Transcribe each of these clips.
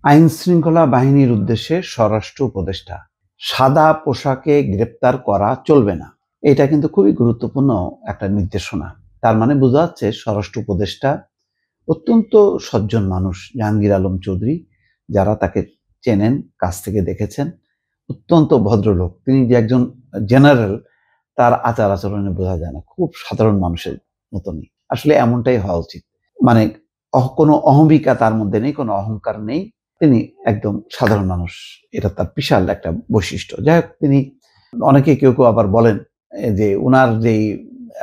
আইন শৃঙ্খলা বাহিনীর উদ্দেশ্যে স্বরাষ্ট্র উপদেষ্টা, সাদা পোশাকে গ্রেপ্তার করা চলবে না। এটা কিন্তু খুবই গুরুত্বপূর্ণ একটা নির্দেশনা। তার মানে বোঝা যাচ্ছে স্বরাষ্ট্র উপদেষ্টা অত্যন্ত সজ্জন মানুষ, জাহাঙ্গীর আলম চৌধুরী। যারা তাকে চেনেন, কাছ থেকে দেখেছেন, অত্যন্ত ভদ্রলোক। তিনি যে একজন জেনারেল, তার আচার আচরণে বোঝা যায় না। খুব সাধারণ মানুষের মতনই, আসলে এমনটাই হওয়া উচিত। মানে কোনো অহমিকা তার মধ্যে নেই, কোনো অহংকার নেই। তিনি একদম সাধারণ মানুষ, এটা তার বিশাল একটা বৈশিষ্ট্য। যাই হোক, তিনি অনেকে কেউ কেউ আবার বলেন যে উনার যেই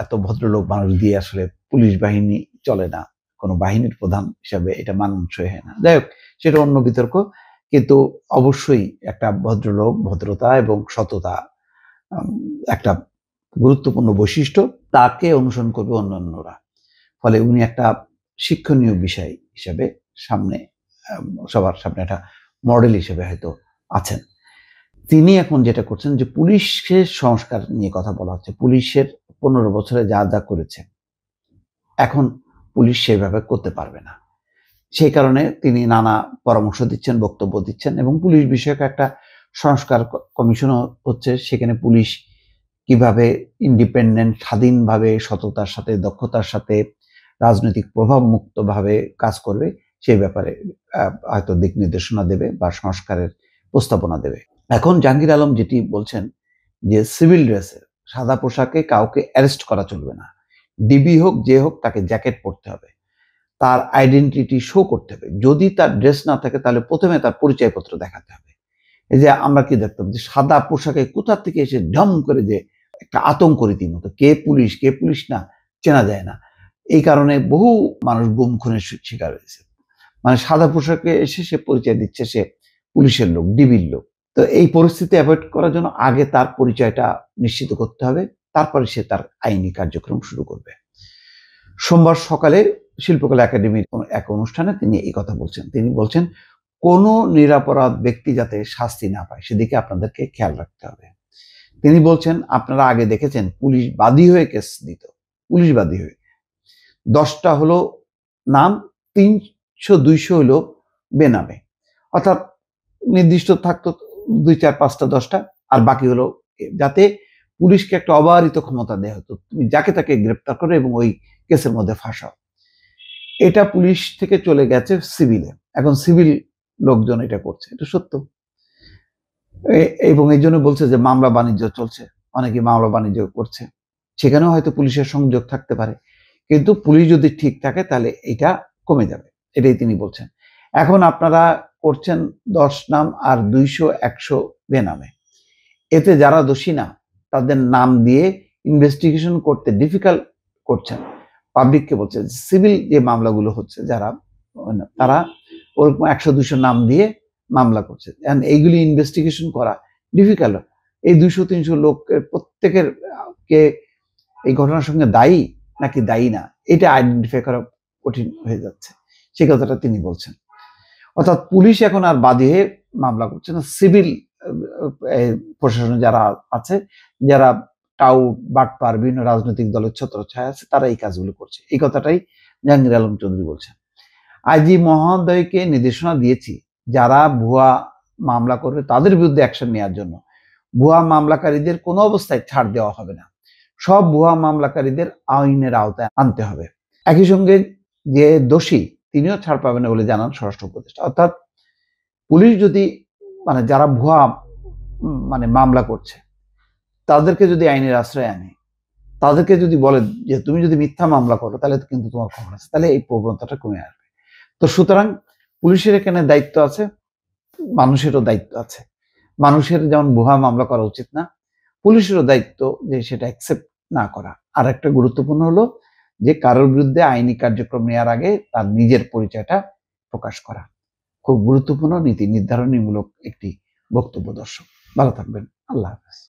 এত ভদ্রলোক মানুষ দিয়ে আসলে পুলিশ বাহিনী চলে না, কোনো বাহিনীর প্রধান হিসাবে এটা মানানসই হয় না। যাই হোক, সেটা অন্য বিতর্ক। কিন্তু অবশ্যই একটা ভদ্রলোক, ভদ্রতা এবং সততা একটা গুরুত্বপূর্ণ বৈশিষ্ট্য। তাকে অনুসরণ করবে অন্যান্যরা। ফলে উনি একটা শিক্ষণীয় বিষয় হিসেবে সামনে, সবার সামনে একটা মডেল হিসেবে হয়তো আছেন। তিনি এখন যেটা করছেন যে পুলিশের সংস্কার নিয়ে কথা বলা হচ্ছে। পুলিশের 15 বছরে যা যা করেছে, এখন পুলিশ সেভাবে করতে পারবে না। সেই কারণে তিনি নানা পরামর্শ দিচ্ছেন, বক্তব্য দিচ্ছেন, এবং পুলিশ বিষয়ক একটা সংস্কার কমিশনও হচ্ছে। সেখানে পুলিশ কিভাবে ইন্ডিপেন্ডেন্ট, স্বাধীনভাবে, সততার সাথে, দক্ষতার সাথে, রাজনৈতিক প্রভাব মুক্তভাবে কাজ করবে, সেই ব্যাপারে হয়তো দিক নির্দেশনা দেবে বা সংস্কারের প্রস্তাবনা দেবে। এখন জাহাঙ্গীর আলম যেটি বলছেন যে সিভিল ড্রেসে, সাদা পোশাকে কাউকে অ্যারেস্ট করা চলবে না। ডিবি হোক, যে হোক, তাকে জ্যাকেট পরতে হবে, তার আইডেন্টিটি শো করতে হবে। যদি তার ড্রেস না থাকে, তাহলে প্রথমে তার পরিচয়পত্র দেখাতে হবে। এই যে আমরা কি দেখতাম যে সাদা পোশাকে কোথা থেকে এসে ঢম করে যে একটা আতঙ্ক রীতিমতো, কে পুলিশ না চেনা যায় না। এই কারণে বহু মানুষ গুম খুনের শিকার হয়েছে। মানে সাদা পোশাকে এসে সে পরিচয় দিচ্ছে সে পুলিশের লোক, ডিবির লোক। তো এই পরিস্থিতি অ্যাভয়েড করার জন্য আগে তার পরিচয়টা নিশ্চিত করতে হবে, তারপরে সে তার আইনি কার্যক্রম শুরু করবে। সোমবার সকালে শিল্পকলা একাডেমির এক অনুষ্ঠানে তিনি এই কথা বলছেন। তিনি বলছেন, কোনো নিরপরাধ ব্যক্তি যাতে শাস্তি না পায়, সেদিকে আপনাদেরকে খেয়াল রাখতে হবে। তিনি বলছেন, আপনারা আগে দেখেছেন পুলিশ বাদী হয়ে কেস দিত, পুলিশ বাদী হয়ে 10টা হলো নাম, 300-200 হলো বেনামে। অর্থাৎ নির্দিষ্ট থাকতো 2, 4, 5টা, 10টা, আর বাকি হলো, যাতে পুলিশকে একটা অবারিত ক্ষমতা দেওয়া হতো, তুমি যাকে তাকে গ্রেপ্তার করো এবং ওই কেসের মধ্যে ফাঁসাও। এটা পুলিশ থেকে চলে গেছে সিভিলে। এখন সিভিল লোকজন এটা করছে, এটা সত্য। এবং এই জন্য বলছে যে মামলা বাণিজ্য চলছে, অনেকে মামলা বাণিজ্য করছে, সেখানেও হয়তো পুলিশের সংযোগ থাকতে পারে। কিন্তু পুলিশ যদি ঠিক থাকে, তাহলে এটা কমে যাবে, এটাই তিনি বলছেন। এখন আপনারা করছেন 10 নাম আর 200-100 বেনামে। এতে যারা দোষী না, তাদের নাম দিয়ে ইনভেস্টিগেশন করতে ডিফিকাল্ট করছেন। পাবলিককে বলছে সিভিল যে মামলাগুলো হচ্ছে, যারা তারা ওরকম 100-200 নাম দিয়ে মামলা করছে, এইগুলি ইনভেস্টিগেশন করা ডিফিকাল্ট। এই 200-300 লোকের প্রত্যেকের কে এই ঘটনার সঙ্গে দায়ী নাকি দায়ী না, এটা আইডেন্টিফাই করা কঠিন হয়ে যাচ্ছে, সেই কথাটা তিনি বলছেন। অর্থাৎ পুলিশ এখন আর বাদী হয়ে মামলা করছে না, সিভিল প্রশাসনে যারা আছে, যারা টাউট, বাটপার, বিভিন্ন রাজনৈতিক দলের ছত্রছায়া আছে, তারা এই কাজগুলো করছে। এই কথাটাই জাহাঙ্গীর আলম চৌধুরী বলছেন। আইজি মহোদয়কে নির্দেশনা দিয়েছি, যারা ভুয়া মামলা করবে তাদের বিরুদ্ধে অ্যাকশন নেওয়ার জন্য। ভুয়া মামলাকারীদের কোনো অবস্থায় ছাড় দেওয়া হবে না, সব ভুয়া মামলাকারীদের আইনের আওতায় আনতে হবে। একই সঙ্গে যে দোষী, তিনিও ছাড় পাবেন না বলে জানান স্বরাষ্ট্র উপদেষ্টা। অর্থাৎ পুলিশ যদি যারা ভুয়া মামলা করছে, তাদেরকে যদি আইনের আশ্রয় আনে, তাদেরকে যদি বলে যে তুমি যদি মিথ্যা মামলা করো, তাহলে কিন্তু তোমার খবর আছে, তাহলে এই প্রবণতাটা কমে আসবে। তো সুতরাং পুলিশের এখানে দায়িত্ব আছে, মানুষেরও দায়িত্ব আছে। মানুষের যেমন ভুয়া মামলা করা উচিত না, পুলিশেরও দায়িত্ব যে সেটা অ্যাকসেপ্ট না করা। আর একটা গুরুত্বপূর্ণ হলো যে কারোর বিরুদ্ধে আইনি কার্যক্রম নেওয়ার আগে তার নিজের পরিচয়টা প্রকাশ করা। খুব গুরুত্বপূর্ণ নীতি নির্ধারণীমূলক একটি বক্তব্য। দর্শক ভালো থাকবেন, আল্লাহ হাফেজ।